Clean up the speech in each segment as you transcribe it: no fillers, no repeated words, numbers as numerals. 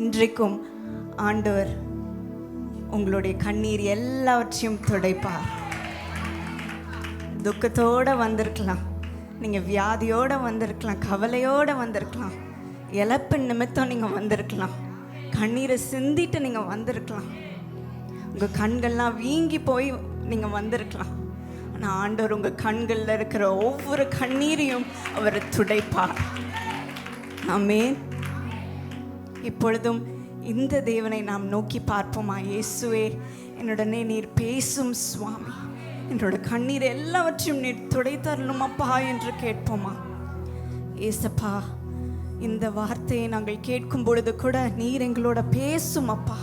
இன்றைக்கும் ஆண்டவர் உங்களுடைய கண்ணீர் எல்லாவற்றையும் துடைப்பார். துக்கத்தோடு வந்திருக்கலாம், நீங்கள் வியாதியோடு வந்திருக்கலாம், கவலையோடு வந்திருக்கலாம், இழப்பின் நிமித்தம் நீங்கள் வந்திருக்கலாம், கண்ணீரை சிந்திட்டு நீங்கள் வந்திருக்கலாம், உங்கள் கண்கள்லாம் வீங்கி போய் நீங்கள் வந்திருக்கலாம். ஆனால் ஆண்டவர் உங்கள் கண்களில் இருக்கிற ஒவ்வொரு கண்ணீரையும் அவர் துடைப்பார். ஆமென். இப்பொழுதும் இந்த தேவனை நாம் நோக்கி பார்ப்போமா? இயேசுவே, என்னுடனே நீர் பேசும் சுவாமி, என்னோட கண்ணீர் எல்லாவற்றையும் நீர் துடைத்தரணுமப்பா என்று கேட்போமா? ஏசப்பா, இந்த வார்த்தையை நாங்கள் கேட்கும் பொழுது கூட நீர் எங்களோட பேசும் அப்பா.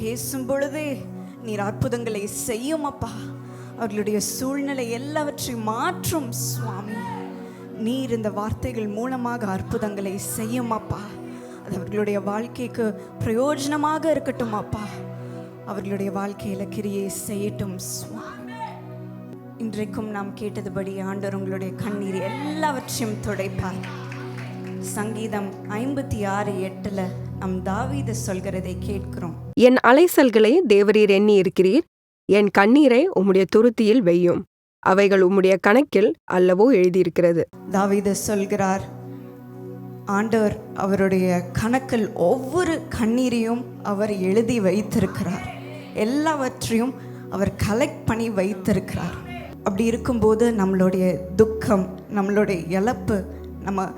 பேசும் பொழுதே நீர் அற்புதங்களை செய்யும் அப்பா. அவர்களுடைய சூழ்நிலை எல்லாவற்றையும் மாற்றும் சுவாமி. நீர் இந்த வார்த்தைகள் மூலமாக அற்புதங்களை செய்யும் அப்பா. அது அவர்களுடைய வாழ்க்கைக்கு பிரயோஜனமாக இருக்கட்டும் அப்பா. அவர்களுடைய வாழ்க்கையில் கிரியை செய்யட்டும் சுவாமி. இன்றைக்கும் நாம் கேட்டதுபடி ஆண்டவர் உங்களுடைய கண்ணீர் எல்லாவற்றையும் துடைப்பார். சங்கீதம் 56:8 நம் தாவீது சொல்கிறதை கேட்கிறோம். என் அலைசல்களை தேவரீர் எண்ணி இருக்கிறீர், என் கண்ணீரை உம்முடைய துருத்தியில் வையும், அவைகள் உம்முடைய கணக்கில் அல்லவோ எழுதியிருக்கிறது. தாவீது சொல்கிறார், ஆண்டவர் அவருடைய கணக்கில் ஒவ்வொரு கண்ணீரையும் அவர் எழுதி வைத்திருக்கிறார். எல்லாவற்றையும் அவர் கலெக்ட் பண்ணி வைத்திருக்கிறார். அப்படி இருக்கும்போது நம்மளுடைய துக்கம், நம்மளுடைய இழப்பு, நம்ம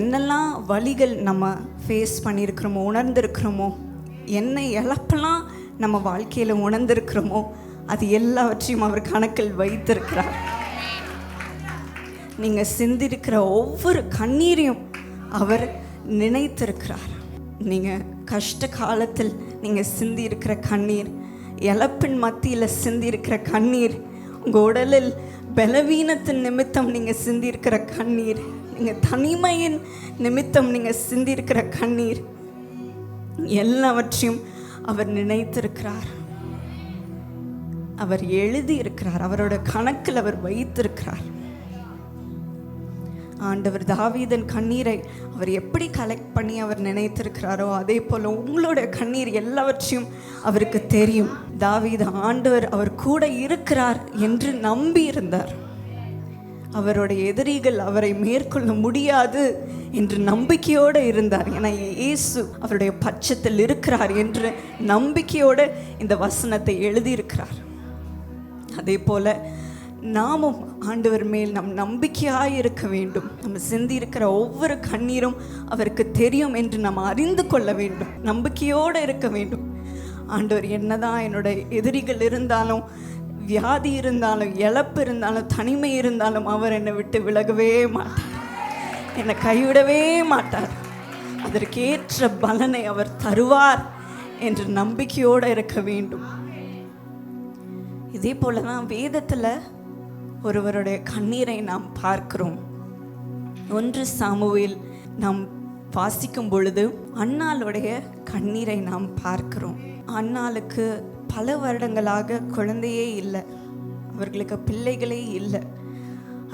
என்னெல்லாம் வலிகள் நம்ம ஃபேஸ் பண்ணியிருக்கிறோமோ, உணர்ந்திருக்கிறோமோ, என்ன இழப்பெல்லாம் நம்ம வாழ்க்கையில் உணர்ந்திருக்கிறோமோ, அது எல்லாவற்றையும் அவர் கணக்கில் வைத்திருக்கிறார். நீங்கள் சிந்திருக்கிற ஒவ்வொரு கண்ணீரையும் அவர் நினைத்திருக்கிறார். நீங்கள் கஷ்ட காலத்தில் நீங்கள் சிந்தியிருக்கிற கண்ணீர், இழப்பின் மத்தியில் சிந்தியிருக்கிற கண்ணீர், உங்கள் உடலில் பலவீனத்தின் நிமித்தம் நீங்கள் சிந்தியிருக்கிற கண்ணீர், நீங்கள் தனிமையின் நிமித்தம் நீங்கள் சிந்தியிருக்கிற கண்ணீர், எல்லாவற்றையும் அவர் நினைத்திருக்கிறார். அவர் எழுதியிருக்கிறார். அவரோட கணக்கில் அவர் வைத்திருக்கிறார். ஆண்டவர் தாவீதன் கண்ணீரை அவர் எப்படி கலெக்ட் பண்ணி அவர் நினைத்திருக்கிறாரோ, அதே போல் உங்களோட கண்ணீர் எல்லாவற்றையும் அவருக்கு தெரியும். தாவீது ஆண்டவர் அவர் கூட இருக்கிறார் என்று நம்பி இருந்தார். அவருடைய எதிரிகள் அவரை மேற்கொள்ள முடியாது என்று நம்பிக்கையோடு இருந்தார். ஏன்னா இயேசு அவருடைய பட்சத்தில் இருக்கிறார் என்று நம்பிக்கையோடு இந்த வசனத்தை எழுதியிருக்கிறார். அதே போல நாமும் ஆண்டவர் மேல் நம் நம்பிக்கையாக இருக்க வேண்டும். நம்ம சிந்தியிருக்கிற ஒவ்வொரு கண்ணீரும் அவருக்கு தெரியும் என்று நாம் அறிந்து கொள்ள வேண்டும். நம்பிக்கையோடு இருக்க வேண்டும். ஆண்டவர் என்னதான் என்னோட எதிரிகள் இருந்தாலும், வியாதி இருந்தாலும், இழப்பு இருந்தாலும், தனிமை இருந்தாலும், அவர் என்னை விட்டு விலகவே மாட்டார், என்னை கைவிடவே மாட்டார். அதற்கேற்ற பலனை அவர் தருவார் என்று நம்பிக்கையோடு இருக்க வேண்டும். இதே போல தான் வேதத்தில் ஒருவருடைய கண்ணீரை நாம் பார்க்கிறோம். 1 சாமுவேல் நாம் வாசிக்கும் பொழுது அன்னாளுடைய கண்ணீரை நாம் பார்க்கிறோம். அன்னாளுக்கு பல வருடங்களாக குழந்தையே இல்லை, அவர்களுக்கு பிள்ளைகளே இல்லை.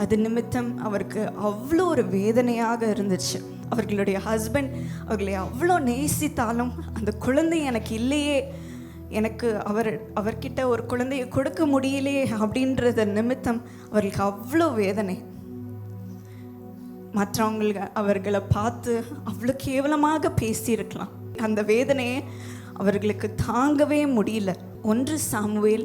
அது நிமித்தம் அவருக்கு அவ்வளோ ஒரு வேதனையாக இருந்துச்சு. அவர்களுடைய ஹஸ்பண்ட் அவர்களை அவ்வளோ நேசித்தாலும் அந்த குழந்தை எனக்கு இல்லையே, எனக்கு அவர்கிட்ட ஒரு குழந்தையை கொடுக்க முடியலையே அப்படின்றத நிமித்தம் அவர்களுக்கு அவ்வளோ வேதனை. மற்றவங்களுக்கு அவர்களை பார்த்து அவ்வளோ கேவலமாக பேசியிருக்கலாம். அந்த வேதனையை அவர்களுக்கு தாங்கவே முடியல. 1 சாமுவேல்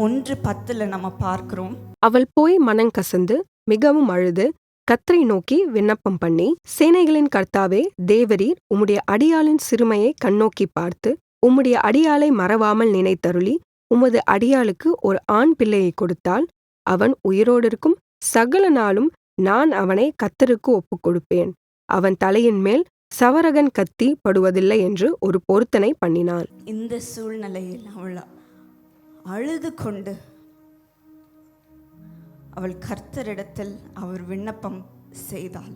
1:10 நம்ம பார்க்கிறோம். அவள் போய் மனங்கசந்து மிகவும் அழுது கர்த்தரை நோக்கி விண்ணப்பம் பண்ணி, சேனைகளின் கர்த்தாவே, தேவரீர் உம்முடைய அடியாளின் சிறுமையை கண்ணோக்கி பார்த்து உம்முடைய அடியாளை மறவாமல் நினைத்தருளி உமது அடியாளுக்கு ஒரு ஆண் பிள்ளையை கொடுத்தால் அவன் உயிரோடு இருக்கும் சகல நாளும் நான் அவனை கர்த்தருக்கு ஒப்புக் கொடுப்பேன், அவன் தலையின் மேல் சவரகன் கத்தி படுவதில்லை என்று ஒரு பொருத்தனை பண்ணினாள். இந்த சூழ்நிலையில் அவள் அழுது கொண்டு அவள் கர்த்தரிடத்தில் அவர் விண்ணப்பம் செய்தாள்.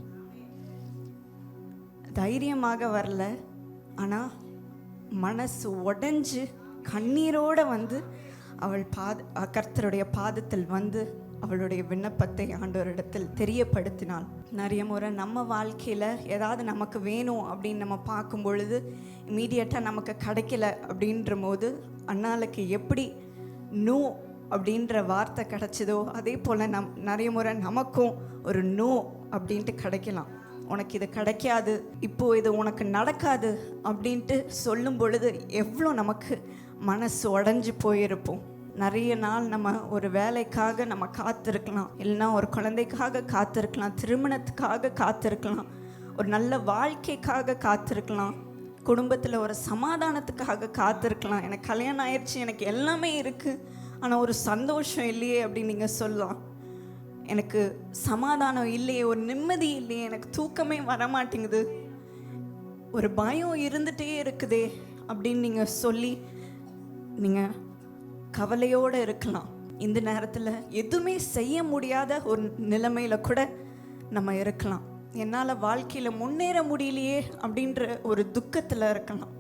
தைரியமாக வரல, ஆனால் மனசு உடைஞ்சு கண்ணீரோடு வந்து அவள் கர்த்தருடைய பாதத்தில் வந்து அவளுடைய விண்ணப்பத்தை ஆண்டவரிடத்தில் தெரியப்படுத்தினாள். நிறைய முறை நம்ம வாழ்க்கையில் ஏதாவது நமக்கு வேணும் அப்படின்னு நம்ம பார்க்கும் பொழுது இமீடியட்டாக நமக்கு கிடைக்கல அப்படின்ற போது அன்னாளுக்கு எப்படி நோ அப்படின்ற வார்த்தை கிடைச்சதோ அதே போல் நிறைய முறை நமக்கும் ஒரு நோ அப்படின்ட்டு கிடைக்கலாம். உனக்கு இது கிடைக்காது, இப்போது இது உனக்கு நடக்காது அப்படின்ட்டு சொல்லும் பொழுது எவ்வளோ நமக்கு மனசு உடஞ்சி போயிருப்போம். நிறைய நாள் நம்ம ஒரு வேலைக்காக நம்ம காத்திருக்கலாம், இல்லைன்னா ஒரு குழந்தைக்காக காத்திருக்கலாம், திருமணத்துக்காக காத்திருக்கலாம், ஒரு நல்ல வாழ்க்கைக்காக காத்திருக்கலாம், குடும்பத்தில் ஒரு சமாதானத்துக்காக காத்திருக்கலாம். எனக்கு கல்யாணம் ஆயிடுச்சு, எனக்கு எல்லாமே இருக்குது, ஆனால் ஒரு சந்தோஷம் இல்லையே அப்படின்னு நீங்கள் சொல்லலாம். எனக்கு சமாதானம் இல்லையே, ஒரு நிம்மதி இல்லையே, எனக்கு தூக்கமே வரமாட்டேங்குது, ஒரு பயம் இருந்துகிட்டே இருக்குதே அப்படின்னு நீங்கள் சொல்லி நீங்கள் கவலையோடு இருக்கலாம். இந்த நேரத்தில் எதுவுமே செய்ய முடியாத ஒரு நிலைமையில் கூட நம்ம இருக்கலாம். என்னால் வாழ்க்கையில் முன்னேற முடியலையே அப்படின்ற ஒரு துக்கத்தில் இருக்கலாம்.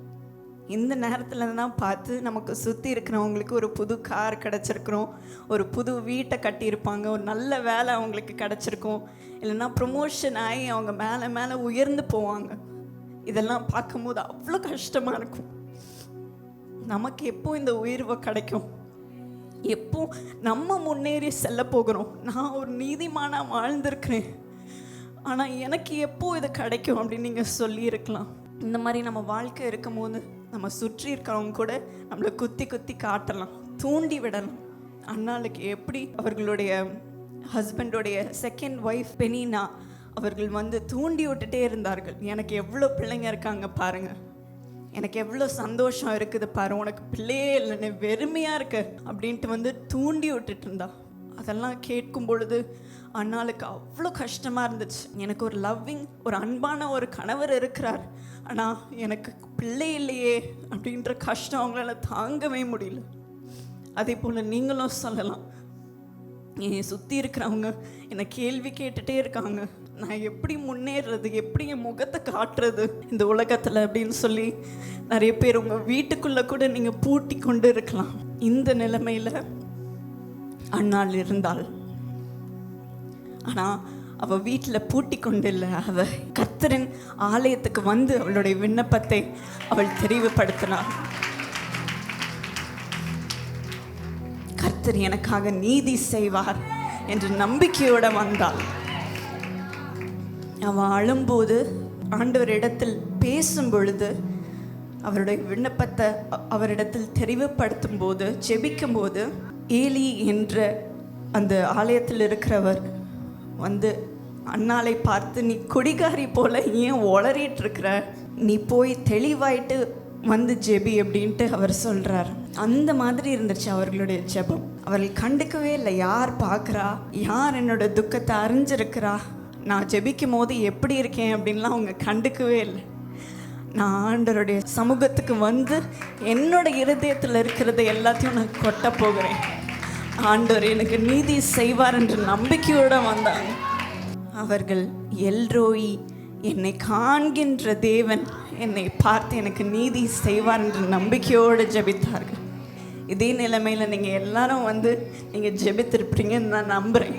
இந்த நேரத்தில் தான் பார்த்து நமக்கு சுற்றி இருக்கிறவங்களுக்கு ஒரு புது கார் கிடச்சிருக்கிறோம், ஒரு புது வீட்டை கட்டியிருப்பாங்க, ஒரு நல்ல வேலை அவங்களுக்கு கிடச்சிருக்கும், இல்லைன்னா ப்ரொமோஷன் ஆகி அவங்க மேலே மேலே உயர்ந்து போவாங்க. இதெல்லாம் பார்க்கும்போது அவ்வளோ கஷ்டமாக இருக்கும். நமக்கு எப்போ இந்த உயர்வு கிடைக்கும், எப்போ நம்ம முன்னேறி செல்ல போகிறோம்? நான் ஒரு நீதிமானாக வாழ்ந்திருக்கிறேன், ஆனால் எனக்கு எப்போ இது கிடைக்கும் அப்படின்னு நீங்கள் சொல்லியிருக்கலாம். இந்த மாதிரி நம்ம வாழ்க்கை இருக்கும் போது நம்ம சுற்றி இருக்கிறவங்க கூட நம்மளை குத்தி குத்தி காட்டலாம், தூண்டி விடலாம். அன்னாளுக்கு எப்படி அவர்களுடைய ஹஸ்பண்டோடைய செகண்ட் ஒய்ஃப் பெனினா அவர்கள் தூண்டி விட்டுட்டே இருந்தார்கள். எனக்கு எவ்வளோ பிள்ளைங்க இருக்காங்க பாருங்கள், எனக்கு எவ்வளோ சந்தோஷம் இருக்குது பாரு, உனக்கு பிள்ளையே இல்லைன்னு வெறுமையாக இருக்கு அப்படின்ட்டு தூண்டி விட்டுட்டு இருந்தா. அதெல்லாம் கேட்கும் பொழுது அண்ணாளுக்கு அவ்வளோ கஷ்டமாக இருந்துச்சு. எனக்கு ஒரு லவ்விங், ஒரு அன்பான ஒரு கணவர் இருக்கிறார், ஆனால் எனக்கு பிள்ளை இல்லையே அப்படின்ற கஷ்டம் அவங்களால தாங்கவே முடியல. அதே போல் நீங்களும் சொல்லலாம், என்னை சுற்றி இருக்கிறவங்க என்னை கேள்வி கேட்டுகிட்டே இருக்காங்க, நான் எப்படி முன்னேறது, எப்படி என் முகத்தை காட்டுறது இந்த உலகத்தில் அப்படின்னு சொல்லி நிறைய பேர் உங்கள் வீட்டுக்குள்ளே கூட நீங்கள் பூட்டி கொண்டு இருக்கலாம். இந்த நிலைமையில் அன்னாள் இருந்தாள். ஆனால் அவள் வீட்டில் பூட்டி கொண்டு இல்லை, அவள் கர்த்தரின் ஆலயத்துக்கு அவளுடைய விண்ணப்பத்தை அவள் தெரிவுபடுத்தினாள். கர்த்தர் எனக்காக நீதி செய்வார் என்று நம்பிக்கையோடு வந்தாள். அவள் அழும்போது ஆண்டவரிடத்தில் பேசும் பொழுது அவருடைய விண்ணப்பத்தை அவரிடத்தில் தெரிவுபடுத்தும் போது, ஜெபிக்கும் போது, ஏலி என்ற அந்த ஆலயத்தில் இருக்கிறவர் அன்னாளை பார்த்து, நீ குடிகாரி போல ஏன் உளறிட்டு இருக்கிற, நீ போய் தெளிவாயிட்டு ஜெபி அப்படின்ட்டு அவர் சொல்கிறார். அந்த மாதிரி இருந்துச்சு அவர்களுடைய ஜெபம். அவர்கள் கண்டுக்கவே இல்லை, யார் பார்க்குறா, யார் என்னோட துக்கத்தை அறிஞ்சிருக்கிறா, நான் ஜெபிக்கும் போது எப்படி இருக்கேன் அப்படின்லாம் அவங்க கண்டுக்கவே இல்லை. நான் ஆண்டவருடைய சமூகத்துக்கு என்னோட இருதயத்தில் இருக்கிறத எல்லாத்தையும் நான் கொட்ட போகிறேன், ஆண்டவர் எனக்கு நீதி செய்வார் என்ற நம்பிக்கையோடு வந்தாங்க. அவர்கள் எல்ரோயி, என்னை காண்கின்ற தேவன் என்னை பார்த்து எனக்கு நீதி செய்வார் என்ற நம்பிக்கையோடு ஜெபித்தார்கள். இதே நிலைமையில் நீங்கள் எல்லாரும் நீங்கள் ஜெபித்திருப்பீங்கன்னு நான் நம்புகிறேன்.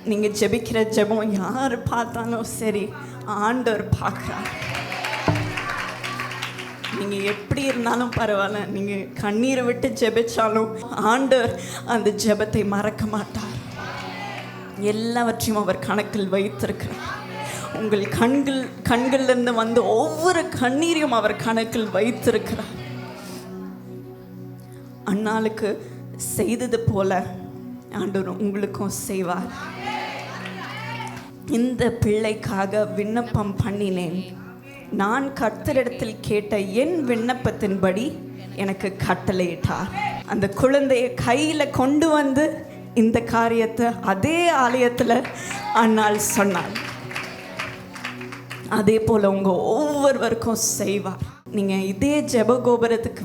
நீங்கள் ஜெபிக்கிற ஜெபம் யார் பார்த்தாலும் சரி, ஆண்டவர் பார்க்குறார். நீங்கள் எப்படி இருந்தாலும் பரவாயில்ல, நீங்கள் கண்ணீரை விட்டு ஜெபிச்சாலும் ஆண்டவர் அந்த ஜெபத்தை மறக்க மாட்டார். எல்லாவற்றையும் அவர் கணக்கில் வைத்திருக்கிறார். உங்கள் கண்கள்லேருந்து ஒவ்வொரு கண்ணீரையும் அவர் கணக்கில் வைத்திருக்கிறார். அன்னாளுக்கு செய்தது போல ஆண்டவர் உங்களுக்கும் செய்வார். இந்த பிள்ளைக்காக விண்ணப்பம் பண்ணினேன், நான் கர்த்தரிடத்தில் கேட்ட என் விண்ணப்பத்தின்படி எனக்கு கட்டளையிட்டார். அந்த குழந்தையை கையில் கொண்டு இந்த காரியத்தை அதே ஆலயத்தில் அன்னாள் சொன்னாள். அதே போல் உங்கள் ஒவ்வொருவருக்கும் செய்வார். நீங்கள் இதே ஜெபகோபுரத்துக்கு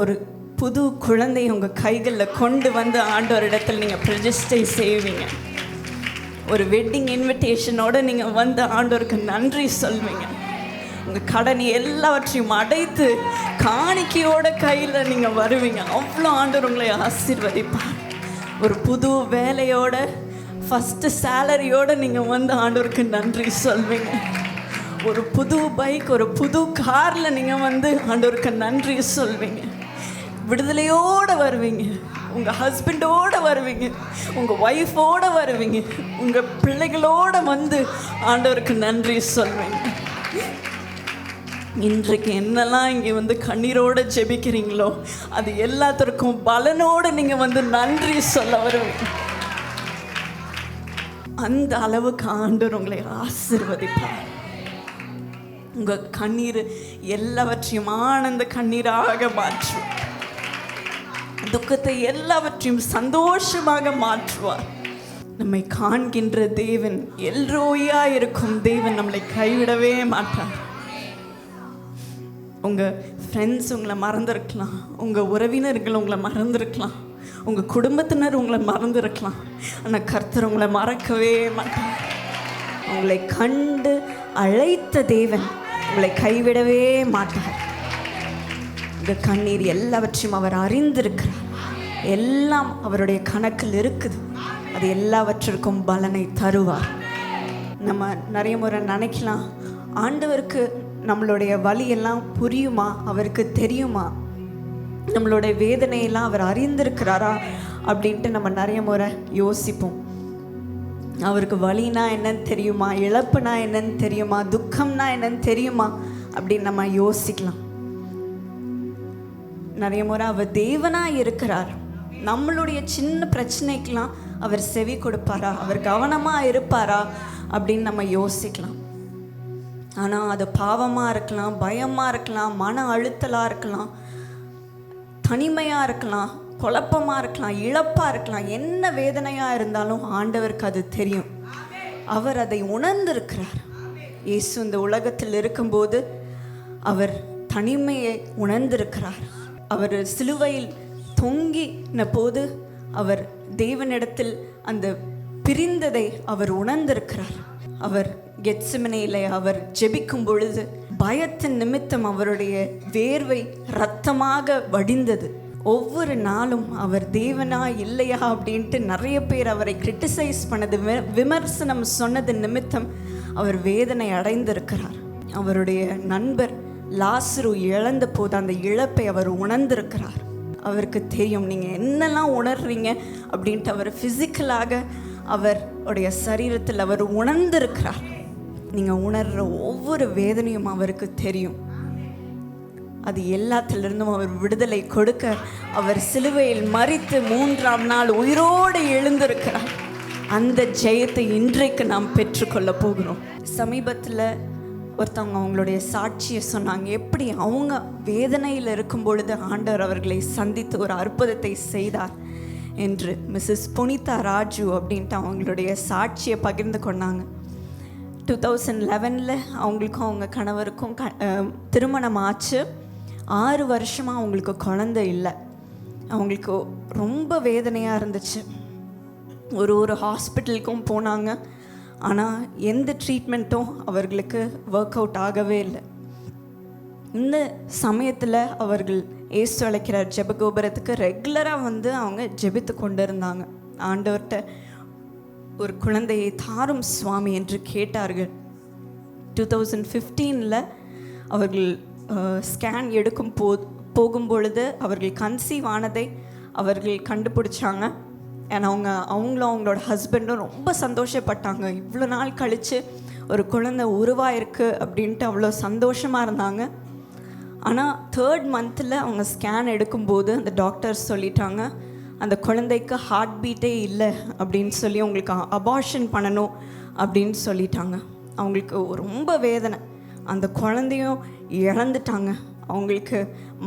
ஒரு புது குழந்தையை உங்கள் கைகளில் கொண்டு ஆண்டவரிடத்தில் நீங்கள் பிரதிஷ்டை செய்வீங்க. ஒரு வெட்டிங் இன்விடேஷனோடு நீங்கள் ஆண்டவருக்கு நன்றி சொல்வீங்க. உங்கள் கடன் எல்லாவற்றையும் அடைத்து காணிக்கையோட கையில் நீங்கள் வருவீங்க. அவ்வளோ ஆண்டவர் உங்களை ஆசீர்வதிப்பார். ஒரு புது வேலையோட ஃபஸ்ட்டு சேலரியோடு நீங்கள் வந்து ஆண்டவருக்கு நன்றி சொல்வீங்க. ஒரு புது பைக், ஒரு புது காரில் நீங்கள் வந்து ஆண்டவருக்கு நன்றி சொல்வீங்க. விடுதலையோடு வருவீங்க, உங்கள் ஹஸ்பண்டோடு வருவீங்க, உங்கள் ஒய்ஃபோடு வருவீங்க, உங்கள் பிள்ளைகளோடு வந்து ஆண்டவருக்கு நன்றி சொல்வீங்க. இன்றைக்கு என்னெல்லாம் இங்கே வந்து கண்ணீரோடு ஜெபிக்கிறீங்களோ அது எல்லாத்திற்கும் பலனோடு நீங்கள் வந்து நன்றி சொல்ல வருவீங்க. அந்த அளவுக்கு ஆண்டவர் உங்களை ஆசீர்வதிப்பார். உங்கள் கண்ணீர் எல்லாவற்றையும் ஆனந்த கண்ணீராக மாற்றும், துக்கத்தை எல்லாவற்றையும் சந்தோஷமாக மாற்றுவார். நம்மை காண்கின்ற தேவன், எல்ரோயா இருக்கும் தேவன் நம்மளை கைவிடவே மாட்டார். உங்கள் ஃப்ரெண்ட்ஸ் உங்களை மறந்துருக்கலாம், உங்கள் உறவினர்கள் உங்களை மறந்துருக்கலாம், உங்கள் குடும்பத்தினர் உங்களை மறந்துருக்கலாம். ஆனால் கர்த்தர் உங்களை மறக்கவே மாட்டார். உங்களை கண்டு அழைத்த தேவன் உங்களை கைவிடவே மாட்டார். உங்கள் கண்ணீர் எல்லாவற்றையும் அவர் அறிந்திருக்கிறார். எல்லாம் அவருடைய கணக்கில் இருக்குது. அது எல்லாவற்றிற்கும் பலனை தருவார். நம்ம நிறைய முறை நினைக்கலாம், ஆண்டவருக்கு நம்மளுடைய வலியெல்லாம் புரியுமா, அவருக்கு தெரியுமா, நம்மளுடைய வேதனையெல்லாம் அவர் அறிந்திருக்கிறாரா அப்படின்ட்டு நம்ம நிறைய முறை யோசிப்போம். அவருக்கு வலினா என்னன்னு தெரியுமா, இழப்புனா என்னன்னு தெரியுமா, துக்கம்னா என்னன்னு தெரியுமா அப்படின்னு நம்ம யோசிக்கலாம். நிறைய முறை அவர் தேவனாக இருக்கிறார். நம்மளுடைய சின்ன பிரச்சனைக்கெலாம் அவர் செவி கொடுப்பாரா, அவர் கவனமாக இருப்பாரா அப்படின்னு நம்ம யோசிக்கலாம். ஆனால் அது பாவமாக இருக்கலாம், பயமாக இருக்கலாம், மன அழுத்தலாக இருக்கலாம், தனிமையாக இருக்கலாம், குழப்பமாக இருக்கலாம், இழப்பாக இருக்கலாம். என்ன வேதனையாக இருந்தாலும் ஆண்டவருக்கு அது தெரியும். அவர் அதை உணர்ந்திருக்கிறார். இயேசு இந்த உலகத்தில் இருக்கும்போது அவர் தனிமையை உணர்ந்திருக்கிறார். அவர் சிலுவையில் தொங்கின போது அவர் தேவனிடத்தில் அந்த பிரிந்ததை அவர் உணர்ந்திருக்கிறார். அவர் கெத்செமனேயிலே அவர் ஜெபிக்கும் பொழுது பயத்தின் நிமித்தம் அவருடைய வேர்வை இரத்தமாக வடிந்தது. ஒவ்வொரு நாளும் அவர் தேவனா இல்லையா அப்படின்ட்டு நிறைய பேர் அவரை கிரிட்டிசைஸ் பண்ணது, விமர்சனம் சொன்னது நிமித்தம் அவர் வேதனை அடைந்திருக்கிறார். அவருடைய நண்பர் லாசரு இழந்த போது அந்த இழப்பை அவர் உணர்ந்திருக்கிறார். அவருக்கு தெரியும் நீங்கள் என்னெல்லாம் உணர்றீங்க அப்படின்ட்டு. அவர் ஃபிசிக்கலாக அவருடைய சரீரத்தில் அவர் உணர்ந்திருக்கிறார். நீங்கள் உணர்கிற ஒவ்வொரு வேதனையும் அவருக்கு தெரியும். அது எல்லாத்திலிருந்தும் அவர் விடுதலை கொடுக்க அவர் சிலுவையில் மரித்து 3ஆம் நாள் உயிரோடு எழுந்திருக்கிறார். அந்த ஜெயத்தை இன்றைக்கு நாம் பெற்றுக்கொள்ள போகிறோம். சமீபத்தில் ஒருத்தவங்க அவங்களுடைய சாட்சியை சொன்னாங்க. எப்படி அவங்க வேதனையில் இருக்கும் பொழுது ஆண்டவர் அவர்களை சந்தித்து ஒரு அற்புதத்தை செய்தார் என்று. மிஸ்ஸஸ் புனிதா ராஜு அப்படின்ட்டு அவங்களுடைய சாட்சியை பகிர்ந்து கொண்டாங்க. 2011 அவங்களுக்கும் அவங்க கணவருக்கும் திருமணம் ஆச்சு. 6 வருஷமாக அவங்களுக்கு குழந்தை இல்லை. அவங்களுக்கு ரொம்ப வேதனையாக இருந்துச்சு. ஒரு ஹாஸ்பிட்டலுக்கும் போனாங்க. ஆனால் எந்த ட்ரீட்மெண்ட்டும் அவர்களுக்கு ஒர்க் அவுட் ஆகவே இல்லை. இந்த சமயத்தில் அவர்கள் ஏசு அழைக்கிறார் ஜெபகோபுரத்துக்கு ரெகுலராக வந்து அவங்க ஜெபித்து கொண்டு இருந்தாங்க. ஆண்டவர்கிட்ட ஒரு குழந்தையை தாரும் சுவாமி என்று கேட்டார்கள். 2015 அவர்கள் ஸ்கேன் எடுக்கும் போகும் பொழுது அவர்கள் கன்சீவ் ஆனதை அவர்கள் கண்டுபிடிச்சாங்க. ஏன்னா அவங்களும் அவங்களோட ஹஸ்பண்டும் ரொம்ப சந்தோஷப்பட்டாங்க. இவ்வளோ நாள் கழித்து ஒரு குழந்தை உருவாயிருக்கு அப்படின்ட்டு அவ்வளோ சந்தோஷமாக இருந்தாங்க. ஆனால் 3rd மந்தில் அவங்க ஸ்கேன் எடுக்கும்போது அந்த டாக்டர்ஸ் சொல்லிட்டாங்க, அந்த குழந்தைக்கு ஹார்ட் பீட்டே இல்லை அப்படின்னு சொல்லி அவங்களுக்கு அபார்ஷன் பண்ணணும் அப்படின்னு சொல்லிட்டாங்க. அவங்களுக்கு ரொம்ப வேதனை. அந்த குழந்தையும் இழந்துட்டாங்க. அவங்களுக்கு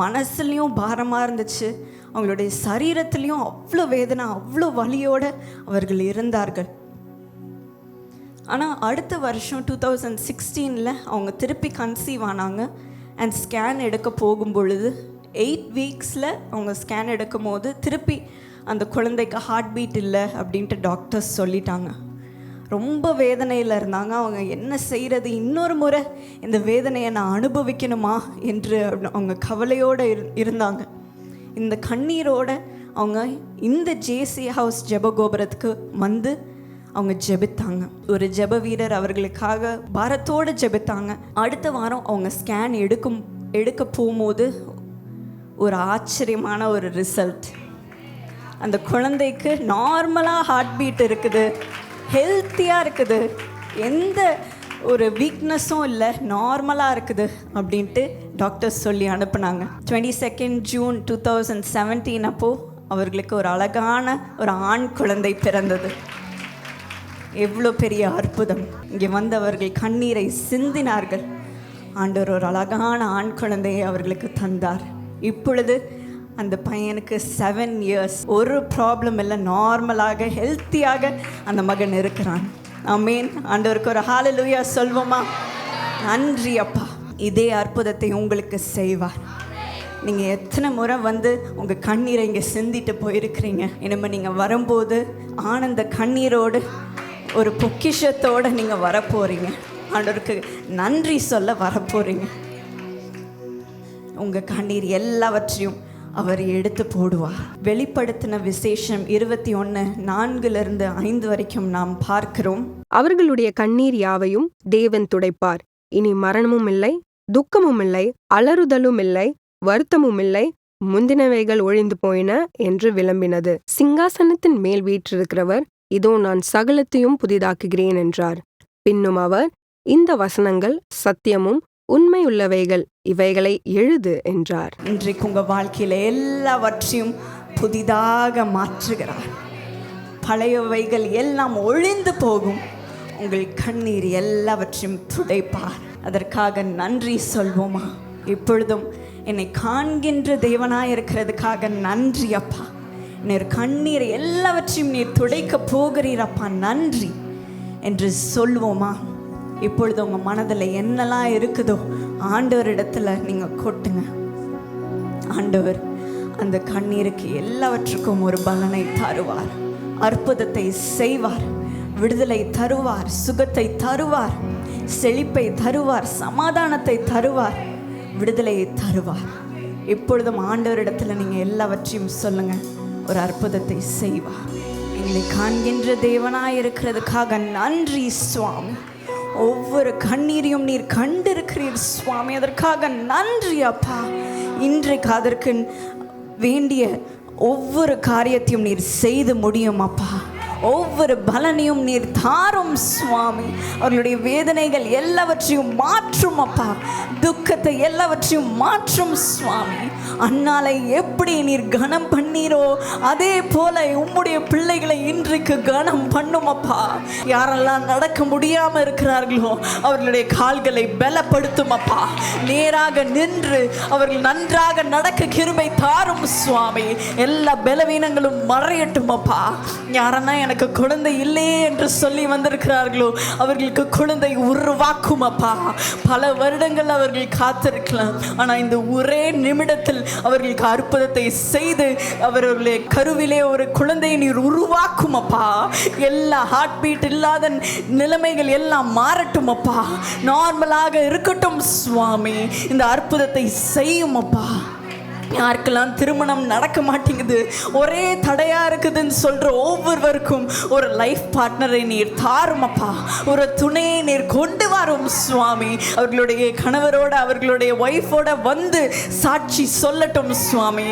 மனசுலேயும் பாரமாக இருந்துச்சு, அவங்களுடைய சரீரத்துலேயும் அவ்வளோ வேதனை, அவ்வளோ வலியோடு அவர்கள் இருந்தார்கள். ஆனால் அடுத்த வருஷம் 2016 அவங்க திருப்பி கன்சீவ் ஆனாங்க. அண்ட் ஸ்கேன் எடுக்க போகும் பொழுது 8 வீக்ஸில் அவங்க ஸ்கேன் எடுக்கும் போது திருப்பி அந்த குழந்தைக்கு ஹார்ட் பீட் இல்லை அப்படின்ட்டு டாக்டர்ஸ் சொல்லிட்டாங்க. ரொம்ப வேதனையில் இருந்தாங்க. அவங்க என்ன செய்கிறது, இன்னொரு முறை இந்த வேதனையை நான் அனுபவிக்கணுமா என்று அவங்க கவலையோடு இருந்தாங்க. இந்த கண்ணீரோடு அவங்க இந்த ஜேசி ஹவுஸ் ஜெபகோபுரத்துக்கு வந்து அவங்க ஜெபித்தாங்க. ஒரு ஜெப வீரர் அவர்களுக்காக பாரத்தோடு ஜெபித்தாங்க. அடுத்த வாரம் அவங்க ஸ்கேன் எடுக்க போகும்போது ஒரு ஆச்சரியமான ஒரு ரிசல்ட். அந்த குழந்தைக்கு நார்மலாக ஹார்ட் பீட் இருக்குது, ஹெல்த்தியாக இருக்குது, எந்த ஒரு வீக்னஸும் இல்லை, நார்மலாக இருக்குது அப்படின்ட்டு டாக்டர்ஸ் சொல்லி அனுப்புனாங்க. 22 ஜூன் 2017 அப்போது அவர்களுக்கு ஒரு அழகான ஒரு ஆண் குழந்தை பிறந்தது. எவ்வளோ பெரிய அற்புதம்! இங்கே வந்து அவர்கள் கண்ணீரை சிந்தினார்கள். ஆண்டவர் ஒரு அழகான ஆண் குழந்தையை அவர்களுக்கு தந்தார். இப்பொழுது அந்த பையனுக்கு 7 இயர்ஸ், ஒரு ப்ராப்ளம் இல்லை, நார்மலாக ஹெல்த்தியாக அந்த மகன் இருக்கிறான். ஆமென். ஆண்டவருக்கு ஒரு ஹalleluya சொல்வோமா? நன்றி அப்பா. இதே அற்புதத்தை உங்களுக்கு செய்வார். நீங்கள் எத்தனை முறை வந்து உங்கள் கண்ணீரை இங்கே சிந்திட்டு போயிருக்கிறீங்க. இனிமேல் நீங்கள் வரும்போது ஆனந்த கண்ணீரோடு ஒரு பொக்கிஷத்தோடு நீங்கள் வரப்போகிறீங்க. ஆண்டவருக்கு நன்றி சொல்ல வரப்போகிறீங்க. உங்கள் கண்ணீர் எல்லாவற்றையும் அவர் எடுத்து போடுவார். வெளிப்படுத்தின விசேஷம் 21:4-5 வரைக்கும் நாம் பார்க்கிறோம். அவர்களுடைய கண்ணீர் யாவையும் தேவன் துடைப்பார். இனி மரணமும் இல்லை, துக்கமும் இல்லை, அலறுதலும் இல்லை, வருத்தமும் இல்லை, முந்தினவைகள் ஒழிந்து போயின என்று விளம்பினது. சிங்காசனத்தின் மேல் வீற்றிருக்கிறவர், இதோ நான் சகலத்தையும் புதிதாக்குகிறேன் என்றார். பின்னும் அவர், இந்த வசனங்கள் சத்தியமும் உண்மையுள்ளவைகள், இவைகளை எழுது என்றார். இன்றைக்கு உங்கள் வாழ்க்கையில் எல்லாவற்றையும் புதிதாக மாற்றுகிறார். பழையவைகள் எல்லாம் ஒழிந்து போகும். உங்கள் கண்ணீர் எல்லாவற்றையும் துடைப்பார். அதற்காக நன்றி சொல்வோமா? இப்பொழுதும் என்னை காண்கின்ற தேவனாய் இருக்கிறதுக்காக நன்றி அப்பா. நீர் கண்ணீர் எல்லாவற்றையும் நீர் துடைக்க போகிறீரப்பா, நன்றி என்று சொல்வோமா? இப்பொழுது உங்கள் மனதில் என்னெல்லாம் இருக்குதோ ஆண்டவரிடத்துல நீங்கள் கொட்டுங்க. ஆண்டவர் அந்த கண்ணீருக்கு எல்லாவற்றுக்கும் ஒரு பலனை தருவார், அற்புதத்தை செய்வார், விடுதலை தருவார், சுகத்தை தருவார், செழிப்பை தருவார், சமாதானத்தை தருவார், விடுதலையை தருவார். இப்பொழுதும் ஆண்டவரிடத்துல நீங்கள் எல்லாவற்றையும் சொல்லுங்கள். ஒரு அற்புதத்தை செய்வார். எங்களை காண்கின்ற தேவனாய் இருக்கிறதுக்காக நன்றி சுவாமி. ஒவ்வொரு கண்ணீரையும் நீர் கண்டிருக்கிறீர் சுவாமி, அதற்காக நன்றி அப்பா. இன்றைக்கு அதற்கு வேண்டிய ஒவ்வொரு காரியத்தையும் நீர் செய்து முடியும் அப்பா. ஒவ்வொரு பலனையும் நீர் தாரும் சுவாமி. அவர்களுடைய வேதனைகள் எல்லாவற்றையும் மாற்றும் அப்பா, துக்கத்தை எல்லாவற்றையும் மாற்றும் சுவாமி. அன்னாலை எப்படி நீர் கனம் பண்ணீரோ அதே போல உம்முடைய பிள்ளைகளை இன்றைக்கு கனம் பண்ணும் அப்பா. யாரெல்லாம் நடக்க முடியாமல் இருக்கிறார்களோ அவர்களுடைய கால்களை பலப்படுத்தும் அப்பா. நேராக நின்று அவர்கள் நன்றாக நடக்க கிருபை தாரும் சுவாமி. எல்லா பலவீனங்களும் மறையட்டும் அப்பா. யாரென்னா எனக்கு குழந்தை இல்லையே என்று சொல்லி வந்திருக்கிறார்களோ அவர்களுக்கு குழந்தை உருவாக்கும் அப்பா. பல வருடங்கள் அவர்கள் காத்திருக்கலாம், ஆனால் இந்த ஒரே நிமிடத்தில் அவர்களுக்கு அற்புதத்தை செய்து அவர்களுடைய கருவிலே ஒரு குழந்தையை நீர் உருவாக்கும் அப்பா. எல்லா ஹார்ட் பீட் இல்லாத நிலைமைகள் எல்லாம் மாறட்டும் அப்பா, நார்மலாக இருக்கட்டும் சுவாமி. இந்த அற்புதத்தை செய்யும் அப்பா. யாருக்கெல்லாம் திருமணம் நடக்க மாட்டேங்குது, ஒரே தடையா இருக்குதுன்னு சொல்ற ஒவ்வொருவருக்கும் ஒரு லைஃப் பார்ட்னரை நீர் தாரும் அப்பா. ஒரு துணையை நீர் கொண்டு வரும் சுவாமி. அவர்களுடைய கணவரோட அவர்களுடைய ஒய்ஃபோட வந்து சாட்சி சொல்லட்டும் சுவாமி.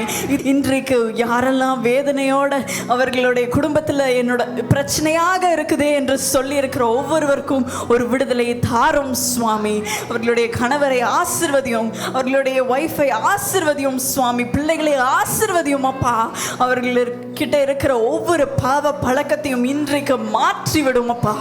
இன்றைக்கு யாரெல்லாம் வேதனையோட அவர்களுடைய குடும்பத்தில் என்னோட பிரச்சனையாக இருக்குதே என்று சொல்லி இருக்கிற ஒவ்வொருவருக்கும் ஒரு விடுதலையை தாரும் சுவாமி. அவர்களுடைய கணவரை ஆசிர்வதியும், அவர்களுடைய ஒய்ஃபை ஆசிர்வதியும் சுவாமி. பிள்ளைகளை ஆசீர்வதியும் அப்பா. அவர்களிட்ட இருக்கிற ஒவ்வொரு பாவ பழக்கத்தையும் இன்றைக்கு மாற்றிவிடும் அப்பா,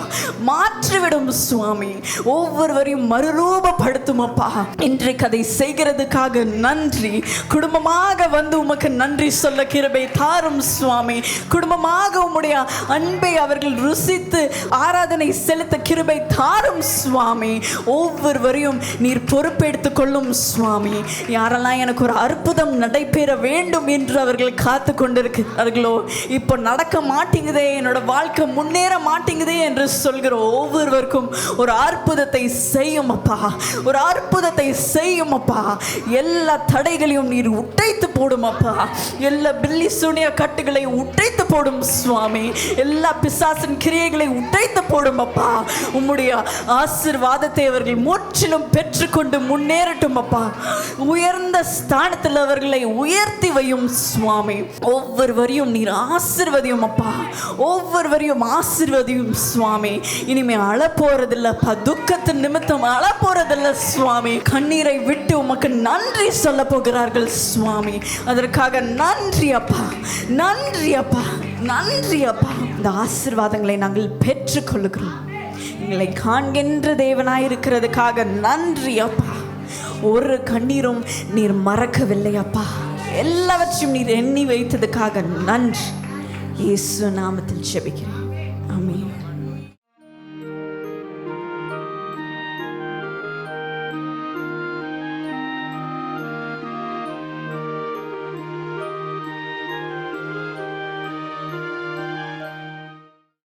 மாற்றிவிடும் சுவாமி. ஒவ்வொருவரையும் மறுரூபப்படுத்தும் அப்பா. இன்றைக்கு அதை செய்கிறதுக்காக நன்றி. குடும்பமாக வந்து உமக்கு நன்றி சொல்ல கிருபை தாரும் சுவாமி. குடும்பமாக உம்முடைய அன்பை அவர்கள் ருசித்து ஆராதனை செலுத்த கிருபை தாரும் சுவாமி. ஒவ்வொருவரையும் நீர் பொறுப்பெடுத்துக் கொள்ளும் சுவாமி. யாரெல்லாம் எனக்கு ஒரு அற்புதம் நடைபெற வேண்டும் என்று அவர்கள் காத்து கொண்டிருக்கிறார்களோ இருக்கிறீங்களோ, இப்போ நடக்க மாட்டேங்குதே, என்னோட வாழ்க்கை முன்னேற மாட்டேங்குதே என்று சொல்கிற ஒவ்வொருவருக்கும் ஒரு அற்புதத்தை செய்யும் அப்பா, ஒரு அற்புதத்தை செய்யும் அப்பா. எல்லா தடைகளையும் நீர் உடைத்து போடும் அப்பா. எல்லா பில்லி சூனிய கட்டுகளை உடைத்து போடும் சுவாமி. எல்லா பிசாசின் கிரியைகளை உடைத்து போடும் அப்பா. உம்முடைய ஆசீர்வாதத்தை அவர்கள் முற்றிலும் பெற்றுக்கொண்டு முன்னேறட்டும் அப்பா. உயர்ந்த ஸ்தானத்தில் அவர்களை உயர்த்தி வையும் சுவாமி. ஒவ்வொருவரையும் நீர் ஆசீர்வதியும் அப்பா, ஒவ்வொருவரையும் ஆசீர்வதியும் சுவாமி. இனிமே அழ போறதில்லப்பா, துக்கத்தின் நிமித்தம் அழ போறதில்ல சுவாமி. கண்ணீரை விட்டு உமக்கு நன்றி சொல்ல போகிறார்கள் சுவாமி. அதற்காக நன்றி அப்பா, நன்றி அப்பா, நன்றி அப்பா. இந்த ஆசீர்வாதங்களை நாங்கள் பெற்றுக்கொள்ளுகிறோம். எங்களை காண்கின்ற தேவனாயிருக்கிறதுக்காக நன்றி அப்பா. ஒரு கண்ணீரும் நீர் மறக்கவில்லை அப்பா. எல்லாவற்றையும் நீர் எண்ணி வைத்ததுக்காக நன்றி. இயேசு நாமத்தில் ஜெபிக்கிறேன். ஆமென்.